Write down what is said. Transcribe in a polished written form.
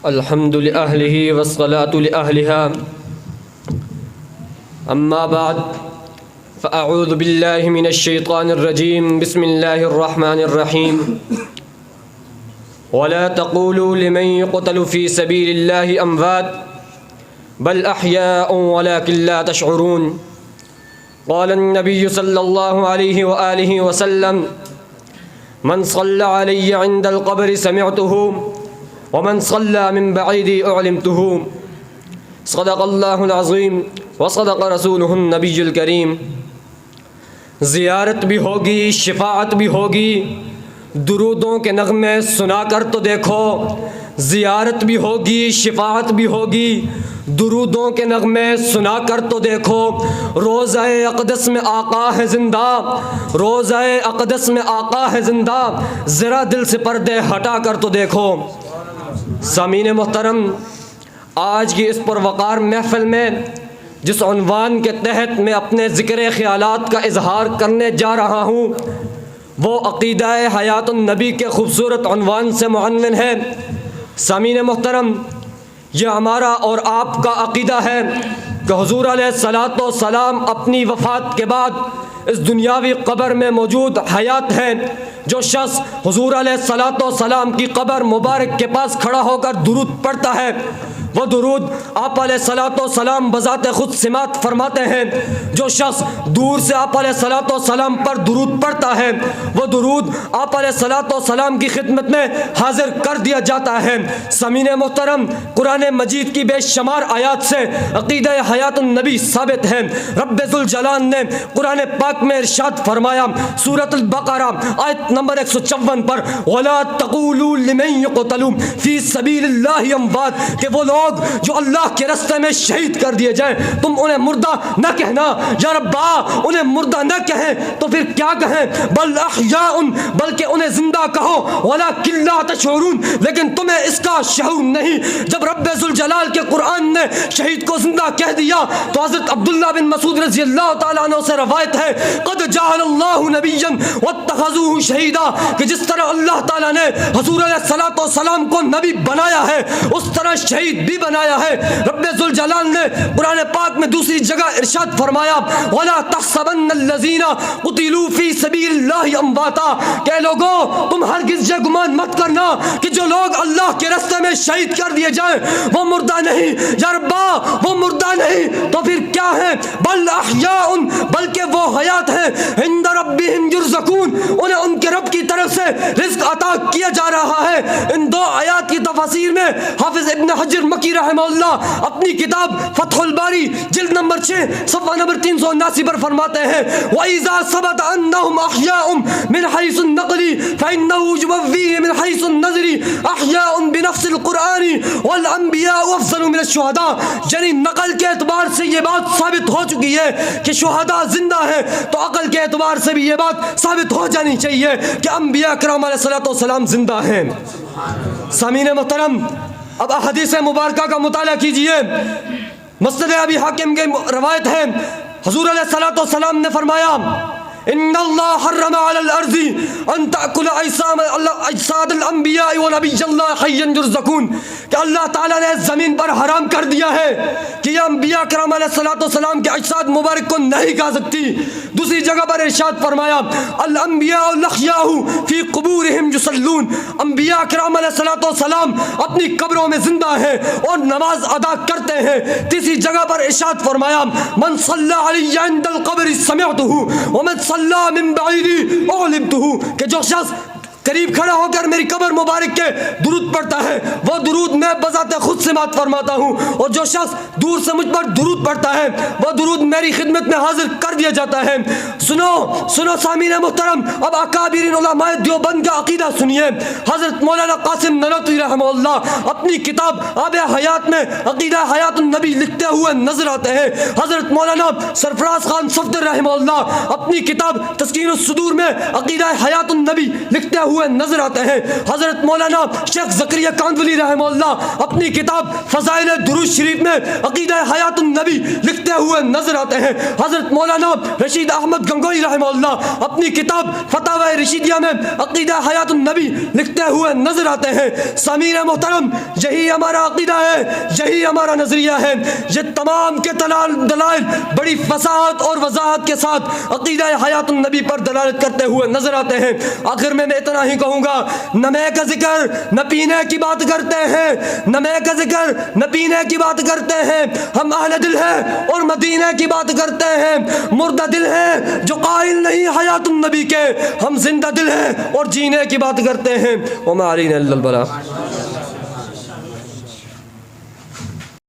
الحمد لأهله والصلاة لأهلها. أما بعد فأعوذ بالله من الشيطان الرجيم. بسم الله الرحمن الرحيم. ولا تقولوا لمن يقتل في سبيل الله أموات بل أحياء ولكن لا تشعرون. قال النبي صلى الله عليه وآله وسلم: من صلى علي عند القبر سمعته ومن صلى من بعيد أعلمته. صدق الله العظيم وصدق رسوله النبي الكريم. زیارت بھی ہوگی، شفاعت بھی ہوگی، درودوں کے نغمے سنا کر تو دیکھو. زیارت بھی ہوگی، شفاعت بھی ہوگی، درودوں کے نغمے سنا کر تو دیکھو. روضہ اقدس میں آقا ہے زندہ، روضہ اقدس میں آقا ہے زندہ، ذرا دل سے پردے ہٹا کر تو دیکھو. سامعین محترم، آج کی اس پروقار محفل میں جس عنوان کے تحت میں اپنے ذکر خیالات کا اظہار کرنے جا رہا ہوں وہ عقیدہ حیات النبی کے خوبصورت عنوان سے معنون ہے. سامعین محترم، یہ ہمارا اور آپ کا عقیدہ ہے کہ حضور علیہ الصلاۃ والسلام اپنی وفات کے بعد اس دنیاوی قبر میں موجود حیات ہیں. جو شخص حضور علیہ الصلاۃ والسلام کی قبر مبارک کے پاس کھڑا ہو کر درود پڑھتا ہے، وہ درود آپ علیہ الصلاۃ والسلام بذات خود سماعت فرماتے ہیں. جو شخص دور سے آپ علیہ الصلاۃ والسلام پر درود پڑھتا ہے وہ درود آپ علیہ الصلاۃ والسلام کی خدمت میں حاضر کر دیا جاتا ہے. سامعین محترم، قرآن مجید کی بے شمار آیات سے عقیدہ حیات النبی ثابت ہے. رب ذوالجلال نے قرآن پاک میں ارشاد فرمایا، سورۃ البقرہ آیت نمبر 154 پر: وَلَا تَقُولُوا لِمَن يُقْتَلُ فِي سَبِيلِ اللَّهِ أَمْوَاتٌ، کہ وہ لوگ جو اللہ کے راستے میں شہید کر دیے جائیں تم انہیں مردہ نہ کہنا. یا ربا، انہیں مردہ نہ کہیں تو پھر کیا کہیں؟ بل احیاء، بلکہ انہیں زندہ کہو. ولکن لا تشعرون، لیکن تمہیں اس کا شعور نہیں. جب رب ذوالجلال کے قرآن نے شہید کو زندہ کہہ دیا تو حضرت عبداللہ بن مسعود رضی اللہ تعالیٰ عنہ سے روایت ہے: قد جعل اللہ نبیا واتخذوہ شہیدا، کہ جس طرح اللہ تعالیٰ نے حضور علیہ الصلاۃ والسلام کو نبی بنایا ہے اس طرح شہید بھی بنایا ہے. رب ذوالجلال نے قرآن پاک میں دوسری جگہ ارشاد فرمایا: وَلَا تَحْسَبَنَّ الَّذِينَ قُتِلُوا فِي سَبِيلِ اللَّهِ أَمْوَاتًا، کہ لوگوں تم ہرگز یہ گمان مت کرنا کہ جو لوگ اللہ کے راستے میں شہید کر دیے جائیں وہ مردہ نہیں. یا ربا، وہ مردہ نہیں تو پھر کیا ہے؟ بل احیاء، بلکہ وہ حیات ہیں. عند ربهم يرزقون، انہیں ان کے رب کی طرف سے رزق عطا کیا جا رہا ہے. ان دو آیات کی تفاسیر میں حافظ ابن حجر مکی رحمہ اللہ اپنی کتاب فتح الباری جلد نمبر 6 صفحہ نمبر 379 پر فرماتے ہیں: وَإِذَا ثَبَتَ أَنَّهُمْ أَحْيَاءٌ مِنْ حَيْثُ النَّقْلِ فَإِنَّهُ يُبَوِّيهِ مِنْ حَيْثُ النَّظْرِ أَحْيَاءٌ بِنَفْسِ الْقُرْآنِ وَالْأَنْبِيَاءُ أَفْضَلُ مِنَ الشُّهَدَاءِ. یعنی نقل کے اعتبار سے یہ بات ثابت ہو چکی ہے کہ شہداء زندہ ہیں، تو عقل کے اعتبار سے بھی یہ بات ثابت ہو جانی چاہیے کہ انبیاء کرام علیہ الصلوۃ والسلام زندہ ہیں. سامعین محترم، اب احادیث مبارکہ کا مطالعہ کیجئے. مسند ابی حاکم کے روایت ہے، حضور علیہ الصلوۃ والسلام نے فرمایا: ان اللہ حرم علی الارض ان تاکل اجساد الانبیاء ونبی اللہ حیا یرزقون، کہ اللہ تعالیٰ نے زمین پر حرام کر دیا ہے کہ یہ انبیاء کرام علیہ الصلوۃ والسلام کے اجساد مبارک کو نہیں کھا سکتی. دوسری جگہ پر ارشاد فرمایا: الانبیاء الاحیاء فی قبورہم یصلون، انبیاء کرام علیہ الصلوۃ والسلام اپنی قبروں میں زندہ ہیں اور نماز ادا کرتے ہیں. تیسری جگہ پر ارشاد فرمایا: من صلی علی عند القبر سمعتہ ومن صلی من بعید اعلمتہ، کہ جو شخص قریب کھڑا ہو کر میری قبر مبارک کے درود پڑھتا ہے وہ درود میں بذات خود سماعت فرماتا ہوں، اور جو شخص دور سے مجھ پر درود پڑھتا ہے وہ درود میری خدمت میں حاضر کر دیا جاتا ہے. سنو سامعین محترم، اب اکابرین علماء دیوبند کا عقیدہ سنیے. حضرت مولانا قاسم نانوتوی رحمہ اللہ اپنی کتاب آب حیات میں عقیدہ حیات النبی لکھتے ہوئے نظر آتے ہیں. حضرت مولانا سرفراز خان صفدر رحمہ اللہ اپنی کتاب تسکین الصدور میں عقیدہ حیات النبی لکھتے ہوئے نظر آتے ہیں. حضرت مولانا شیخ زکریا کاندولی رحمہ رحمہ اللہ اپنی کتاب فضائل درود شریف میں عقیدہ حیات النبی لکھتے ہوئے نظر آتے ہیں۔ حضرت مولانا رشید احمد گنگوئی رحمہ اللہ اپنی کتاب فتاوی رشیدیہ میں عقیدہ حیات النبی لکھتے ہوئے نظر آتے ہیں۔ سامعین محترم، یہی ہمارا عقیدہ ہے، یہی ہمارا نظریہ ہے۔ یہ تمام کے دلائل بڑی فصاحت اور وضاحت کے ساتھ عقیدہ حیات النبی پر دلالت کرتے ہوئے نظر آتے ہیں۔ آخر میں اتنا ہی کہوں گا، نہ میں کا ذکر نہ پینے کی بات کرتے ہیں، نہ میں کا ذکر نہ پینے کی بات کرتے ہیں، ہم اہل دل ہیں اور مدینہ کی بات کرتے ہیں۔ مردہ دل ہیں جو قائل نہیں حیات النبی کے، ہم زندہ دل ہیں اور جینے کی بات کرتے ہیں۔ وما علینا الا البلاغ۔